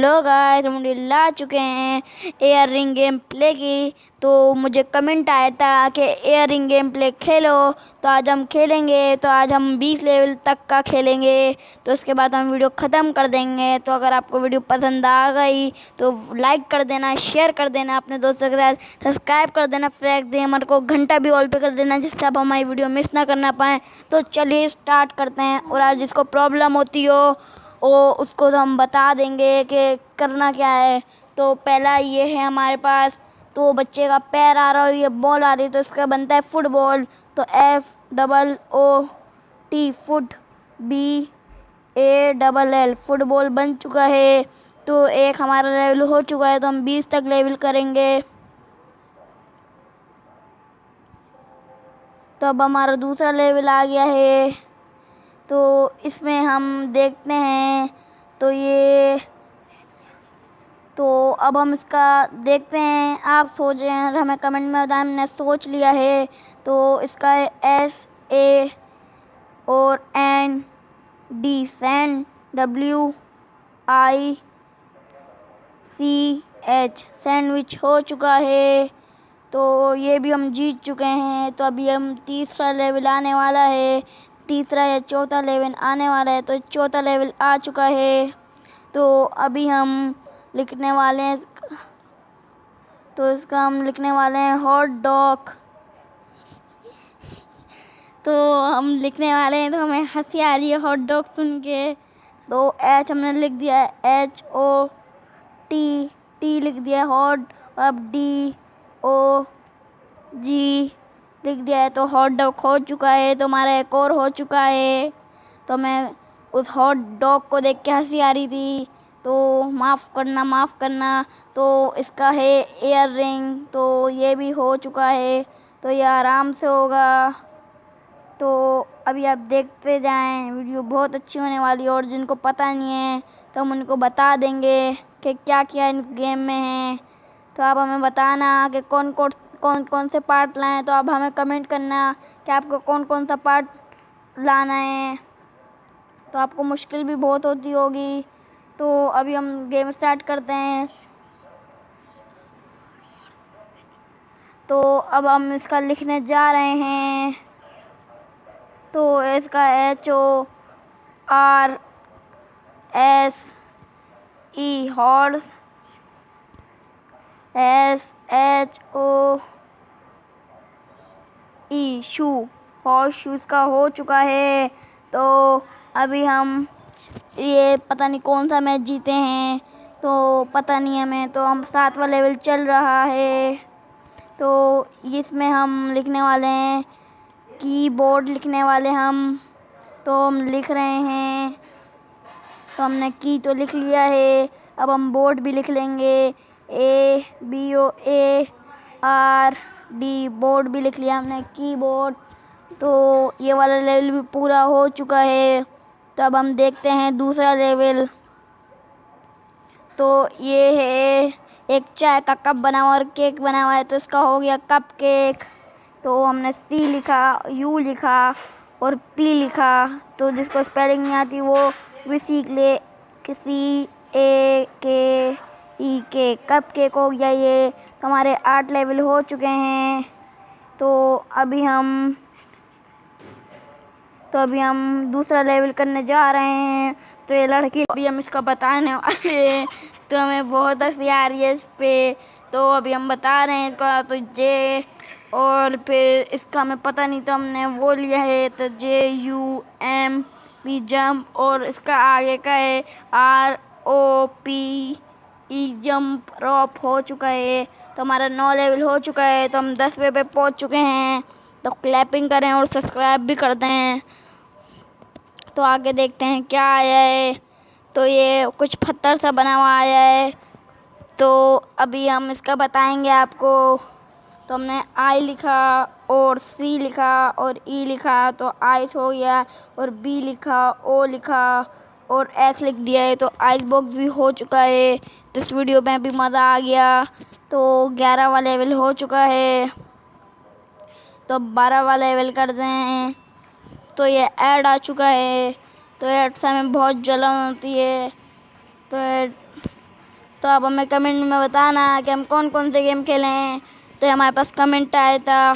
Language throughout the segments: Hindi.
हेलो गाइस, हम ला चुके हैं एयर रिंग गेम प्ले की। तो मुझे कमेंट आया था कि एयर रिंग गेम प्ले खेलो, तो आज हम खेलेंगे। तो आज हम 20 लेवल तक का खेलेंगे, तो उसके बाद हम वीडियो ख़त्म कर देंगे। तो अगर आपको वीडियो पसंद आ गई तो लाइक कर देना, शेयर कर देना अपने दोस्तों के साथ, सब्सक्राइब कर देना फ्लैग गेमर को, घंटा भी ऑल पे कर देना जिससे आप हमारी वीडियो मिस ना करना पाएँ। तो चलिए स्टार्ट करते हैं। और आज जिसको प्रॉब्लम होती हो उसको तो हम बता देंगे कि करना क्या है। तो पहला ये है हमारे पास, तो बच्चे का पैर आ रहा है और ये बॉल आ रही है, तो इसका बनता है फुटबॉल। तो FOOT फुट, BALL फुटबॉल बन चुका है। तो एक हमारा लेवल हो चुका है, तो हम 20 तक लेवल करेंगे। तो अब हमारा दूसरा लेवल आ गया है, तो इसमें हम देखते हैं। तो अब हम इसका देखते हैं। आप सोच रहे हैं, हमें कमेंट में बताएं, हमने सोच लिया है। तो इसका है SA और ND सैंड, WICH सैंडविच हो चुका है। तो ये भी हम जीत चुके हैं। तो अभी हम तीसरा लेवल आने वाला है, तीसरा या चौथा लेवल आने वाला है। तो चौथा लेवल आ चुका है। तो अभी हम लिखने वाले हैं तो इसका हम लिखने वाले हैं हॉट डॉग। तो हम लिखने वाले हैं, तो हमें हंसी आ रही है हॉट डॉग सुन के। तो H हमने लिख दिया है, HOT लिख दिया है हॉट। अब DOG लिख दिया है, तो हॉट डॉग हो चुका है। तो हमारा एक और हो चुका है। तो मैं उस हॉट डॉग को देख के हंसी आ रही थी, तो माफ़ करना। तो इसका है एयर रिंग, तो ये भी हो चुका है। तो ये आराम से होगा। तो अभी आप देखते जाएं, वीडियो बहुत अच्छी होने वाली है। और जिनको पता नहीं है तो हम उनको बता देंगे कि क्या क्या इन गेम में है। तो आप हमें बताना कि कौन कौन से पार्ट लाएं। तो आप हमें कमेंट करना कि आपको कौन कौन सा पार्ट लाना है। तो आपको मुश्किल भी बहुत होती होगी। तो अभी हम गेम स्टार्ट करते हैं। तो अब हम इसका लिखने जा रहे हैं। तो इसका HORSE हॉर्स, SHOE शू, हॉर्स शूज़ का हो चुका है। तो अभी हम ये पता नहीं कौन सा मैच जीते हैं, तो पता नहीं हमें। तो हम 7वां लेवल चल रहा है। तो इसमें हम लिखने वाले हैं कीबोर्ड लिखने वाले हम। तो हम लिख रहे हैं। तो हमने की तो लिख लिया है। अब हम बोर्ड भी लिख लेंगे, ABOARD बोर्ड भी लिख लिया हमने, कीबोर्ड। तो ये वाला लेवल भी पूरा हो चुका है। तो अब हम देखते हैं दूसरा लेवल। तो ये है एक चाय का कप बना हुआ और केक बना हुआ है, तो इसका हो गया कप केक। तो हमने C लिखा, U लिखा और P लिखा। तो जिसको स्पेलिंग नहीं आती वो भी सीख ले, CAKE कप केक हो गया ये। तो हमारे 8 लेवल हो चुके हैं। तो अभी हम दूसरा लेवल करने जा रहे हैं। तो ये लड़की, अभी हम इसका बताने वाले हैं। तो हमें बहुत हंसी आ रही है इस पे। तो अभी हम बता रहे हैं इसका, तो J, और फिर इसका हमें पता नहीं, तो हमने वो लिया है। तो JUMP जंप, और इसका आगे का है ROPE जंप, रॉप हो चुका है। तो हमारा 9 लेवल हो चुका है। तो हम 10वें पे पहुंच चुके हैं। तो क्लैपिंग करें और सब्सक्राइब भी कर दें। तो आगे देखते हैं क्या आया है। तो ये कुछ पत्थर सा बना हुआ आया है। तो अभी हम इसका बताएंगे आपको। तो हमने I लिखा और C लिखा और E लिखा, तो आइस हो गया, और B लिखा, O लिखा और X लिख दिया है। तो आइस बॉक्स भी हो चुका है। तो इस वीडियो में भी मज़ा आ गया। तो 11वां लेवल हो चुका है। तो 12वां लेवल कर दें। तो ये ऐड आ चुका है। तो ऐड से हमें बहुत जलन होती है। तो तो आप हमें कमेंट में बताना कि हम कौन कौन से गेम खेले हैं। तो हमारे पास कमेंट आया था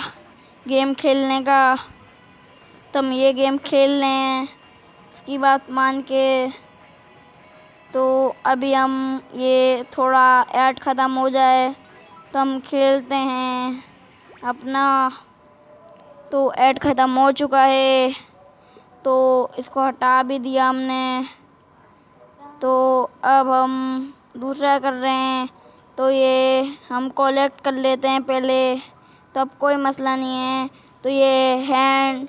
गेम खेलने का, तो हम ये गेम खेल रहे हैं इसकी बात मान के। तो अभी हम ये थोड़ा ऐड ख़त्म हो जाए तो हम खेलते हैं अपना। तो ऐड ख़त्म हो चुका है तो इसको हटा भी दिया हमने। तो अब हम दूसरा कर रहे हैं, तो ये हम कलेक्ट कर लेते हैं पहले, तो अब कोई मसला नहीं है। तो ये हैंड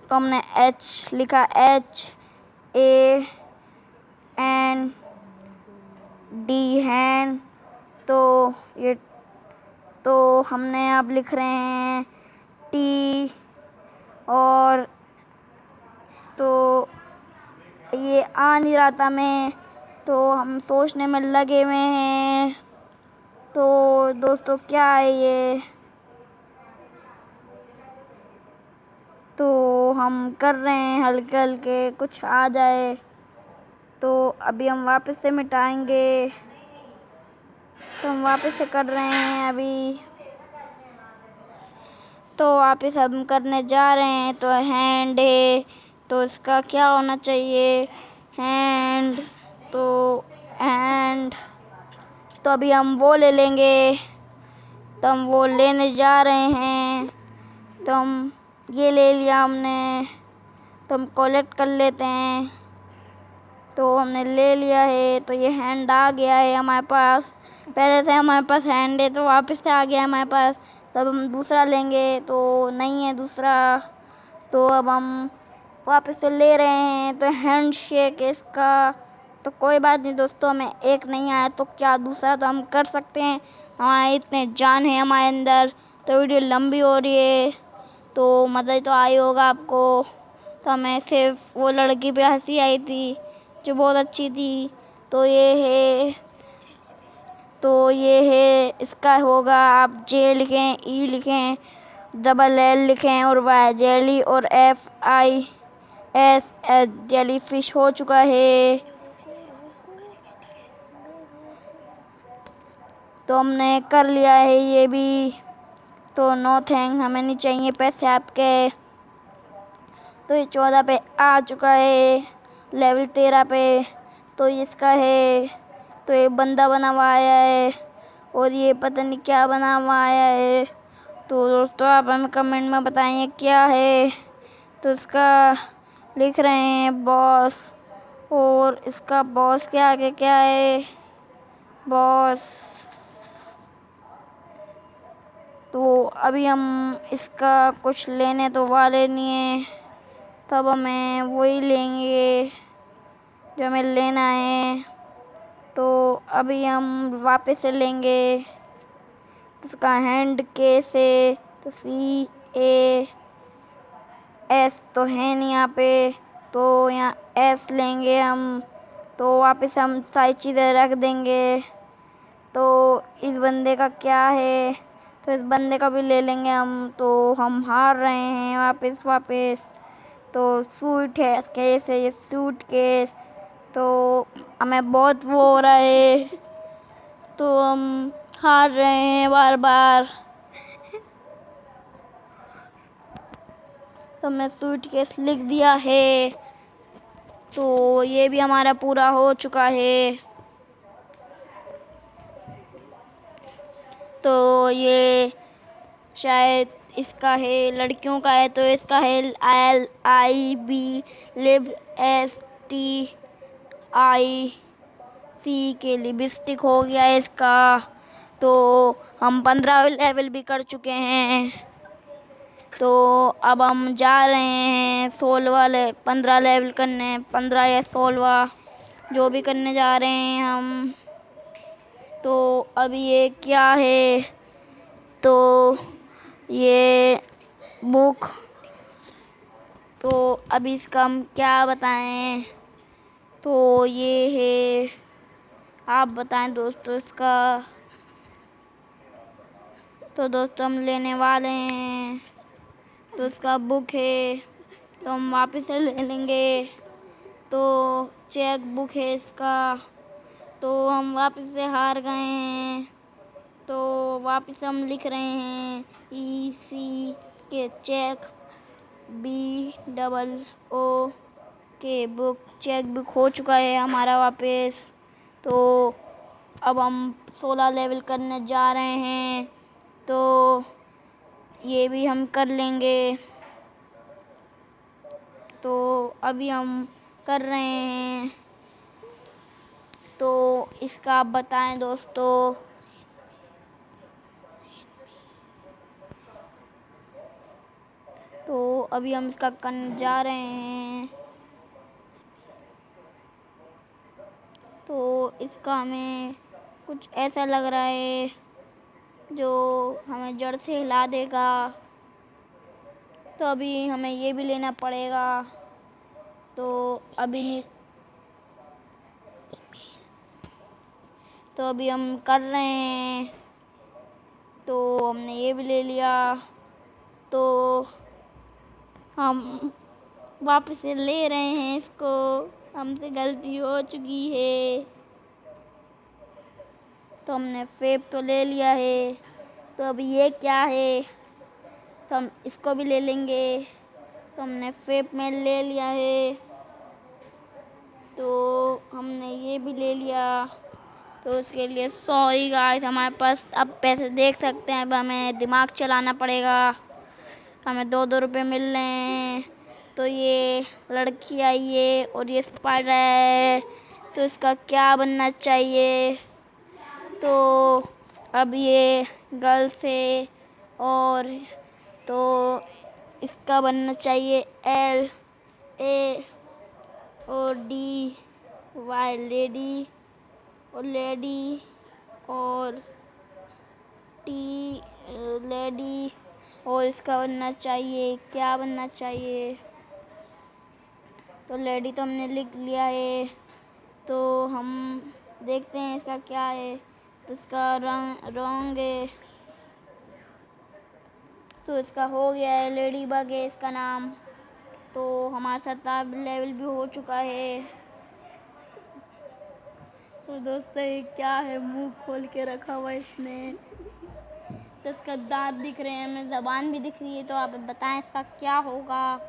तो हमने एच लिखा, HAND हैंड। तो ये तो हमने अब लिख रहे हैं T, और तो ये आ नहीं रहा था मैं, तो हम सोचने में लगे हुए हैं। तो दोस्तों क्या है ये, तो हम कर रहे हैं हल्के हल्के कुछ आ जाए। तो अभी हम वापस से मिटाएंगे, तो हम वापस से कर रहे हैं अभी। तो वापस हम करने जा रहे हैं। तो हैंड है, तो इसका क्या होना चाहिए, हैंड। तो हैंड, तो अभी हम वो ले लेंगे, तो हम वो लेने जा रहे हैं। तो हम ये ले लिया हमने, तो हम कलेक्ट कर लेते हैं। तो हमने ले लिया है, तो ये हैंड आ गया है हमारे पास। पहले से हमारे पास हैंड है तो वापस से आ गया हमारे पास। तब हम दूसरा लेंगे, तो नहीं है दूसरा, तो अब हम वापस से ले रहे हैं। तो हैंड शेक है इसका, तो कोई बात नहीं दोस्तों, हमें एक नहीं आया तो क्या दूसरा तो हम कर सकते हैं, हमारे इतने जान है हमारे अंदर। तो वीडियो लंबी हो रही है तो मज़ा ही तो आई होगा आपको। तो हमें सिर्फ वो लड़की पे हंसी आई थी जो बहुत अच्छी थी। तो ये है इसका होगा, आप जे लिखें, ई लिखें, LL लिखें, और वाई जेली, और FISH जेली फिश हो चुका है। तो हमने कर लिया है ये भी। तो नो थैंक, हमें नहीं चाहिए पैसे आपके। तो ये 14 पे आ चुका है, लेवल 13 पे। तो इसका है, तो ये बंदा बना हुआ आया है, और ये पता नहीं क्या बना हुआ आया है। तो दोस्तों आप हमें कमेंट में बताइए क्या है। तो इसका लिख रहे हैं बॉस, और इसका बॉस के आगे क्या है, बॉस। तो अभी हम इसका कुछ लेने तो वाले नहीं हैं, तब हमें वही लेंगे जो हमें लेना है। तो अभी हम वापस से लेंगे। तो इसका हैंड के से, तो CAS तो है नहीं यहाँ पे, तो यहाँ S लेंगे हम। तो वापस हम सारी चीज़ें रख देंगे। तो इस बंदे का क्या है, तो इस बंदे का भी ले लेंगे हम। तो हम हार रहे हैं वापस। तो सूट है केस है, ये सूट केस। तो हमें बहुत वो हो रहा है, तो हम हार रहे हैं बार बार। तो हमने सूट केस लिख दिया है। तो ये भी हमारा पूरा हो चुका है। तो ये शायद इसका है, लड़कियों का है, तो इसका है LIB लिब STIC के लिपस्टिक हो गया है इसका। तो हम 15 लेवल भी कर चुके हैं। तो अब हम जा रहे हैं 15 लेवल करने, 15 या 16 जो भी करने जा रहे हैं हम। तो अभी ये क्या है, तो ये बुक। तो अभी इसका हम क्या बताएं, तो ये है, आप बताएं दोस्तों इसका। तो दोस्तों हम लेने वाले हैं, तो इसका बुक है, तो हम वापस से ले लेंगे। तो चेक बुक है इसका, तो हम वापस से हार गए हैं। तो वापस हम लिख रहे हैं EC के चेक BOO के बुक चेक बुक हो चुका है हमारा वापस। तो अब हम 16 लेवल करने जा रहे हैं, तो ये भी हम कर लेंगे। तो अभी हम कर रहे हैं, तो इसका आप बताएं दोस्तों। तो अभी हम इसका करने जा रहे हैं, तो इसका हमें कुछ ऐसा लग रहा है जो हमें जड़ से हिला देगा। तो अभी हमें ये भी लेना पड़ेगा। तो अभी हम कर रहे हैं, तो हमने ये भी ले लिया। तो हम वापस से ले रहे हैं इसको, हमसे गलती हो चुकी है। तो हमने फेब तो ले लिया है, तो अभी ये क्या है, तो हम इसको भी ले लेंगे। तो हमने फेब में ले लिया है, तो हमने ये भी ले लिया। तो उसके लिए सॉरी गाइस, हमारे पास अब पैसे देख सकते हैं। अब हमें दिमाग चलाना पड़ेगा। हमें 2-2 रुपये मिल रहे हैं। तो ये लड़की आई है और ये स्पाइडर है, तो इसका क्या बनना चाहिए। तो अब ये गर्ल्स है, और तो इसका बनना चाहिए LAODY लेडी, और लेडी, और T लेडी, और इसका बनना चाहिए, क्या बनना चाहिए। तो लेडी तो हमने लिख लिया है। तो हम देखते हैं इसका क्या है। तो इसका रंग है, तो इसका हो गया है, लेडी बग है इसका नाम। तो हमारा 17 लेवल भी हो चुका है। तो दोस्तों ये क्या है, मुंह खोल के रखा हुआ इसने। तो इसका दांत दिख रहे हैं, हमें ज़बान भी दिख रही है। तो आप बताएं इसका क्या होगा।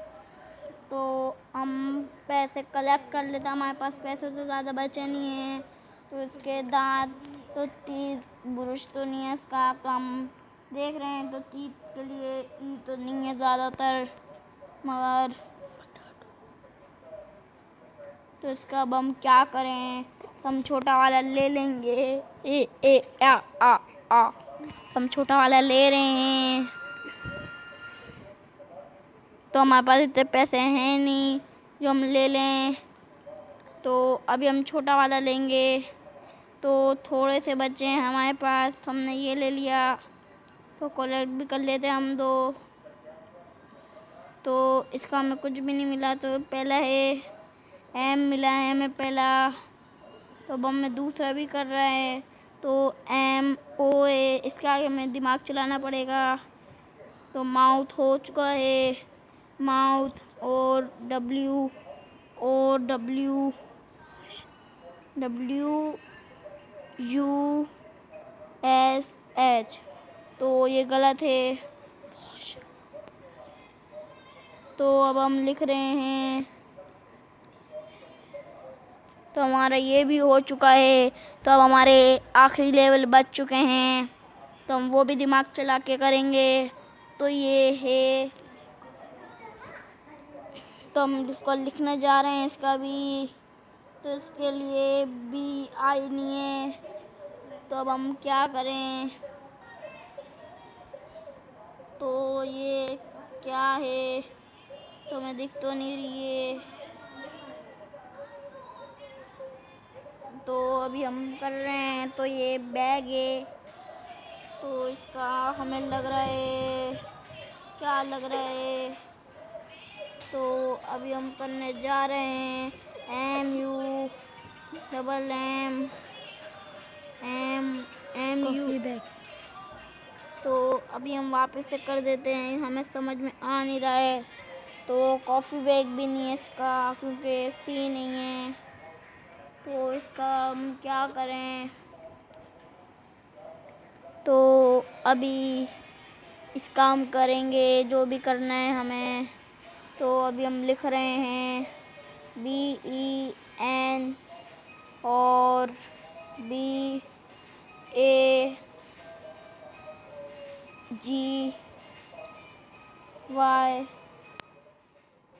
तो हम पैसे कलेक्ट कर लेते हैं, हमारे पास पैसे तो ज़्यादा बचे नहीं हैं। तो इसके दांत तो तीत ब्रुश तो नहीं है इसका, तो हम देख रहे हैं। तो तीत के लिए ई तो नहीं है ज़्यादातर, मगर तो इसका अब हम क्या करें। तो हम छोटा वाला ले लेंगे। हम छोटा वाला ले रहे हैं। तो हमारे पास इतने पैसे हैं नहीं जो हम ले लें। तो अभी हम छोटा वाला लेंगे। तो थोड़े से बचे हैं हमारे पास, तो हमने ये ले लिया। तो कलेक्ट भी कर लेते हैं हम 2। तो इसका हमें कुछ भी नहीं मिला। तो पहला है M मिला है हमें पहला। तो अब हमें दूसरा भी कर रहा है। तो MOA, इसके आगे हमें दिमाग चलाना पड़ेगा। तो माउथ हो चुका है, माउथ, और WUSH। तो ये गलत है। तो अब हम लिख रहे हैं। तो हमारा ये भी हो चुका है। तो अब हमारे आखिरी लेवल बच चुके हैं, तो हम वो भी दिमाग चला के करेंगे। तो ये है, तो हम जिसको लिखने जा रहे हैं इसका भी। तो इसके लिए BI नहीं है। तो अब हम क्या करें। तो ये क्या है, तो हमें दिख तो नहीं रही है। तो अभी हम कर रहे हैं। तो ये बैग है। तो इसका हमें लग रहा है, क्या लग रहा है। तो अभी हम करने जा रहे हैं MUMMU। तो अभी हम वापस से कर देते हैं, हमें समझ में आ नहीं रहा है। तो कॉफ़ी बैग भी नहीं है इसका, क्योंकि सी नहीं है। तो इसका हम क्या करें। तो अभी इस काम करेंगे जो भी करना है हमें। तो अभी हम लिख रहे हैं BEN और BAGY।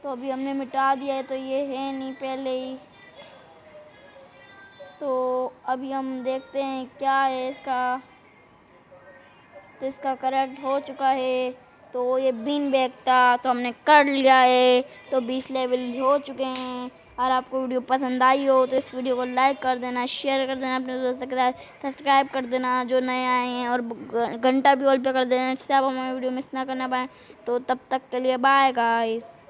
तो अभी हमने मिटा दिया है, तो ये है नहीं पहले ही। तो अभी हम देखते हैं क्या है इसका। तो इसका करेक्ट हो चुका है। तो ये बीन बैग था, तो हमने कर लिया है। तो 20 लेवल हो चुके हैं। और आपको वीडियो पसंद आई हो तो इस वीडियो को लाइक कर देना, शेयर कर देना अपने दोस्तों के साथ, सब्सक्राइब कर देना जो नए आए हैं, और घंटा भी ऑल पे कर देना जिससे आप हमारे वीडियो मिस ना करना पाएँ। तो तब तक के लिए बाय गाइस।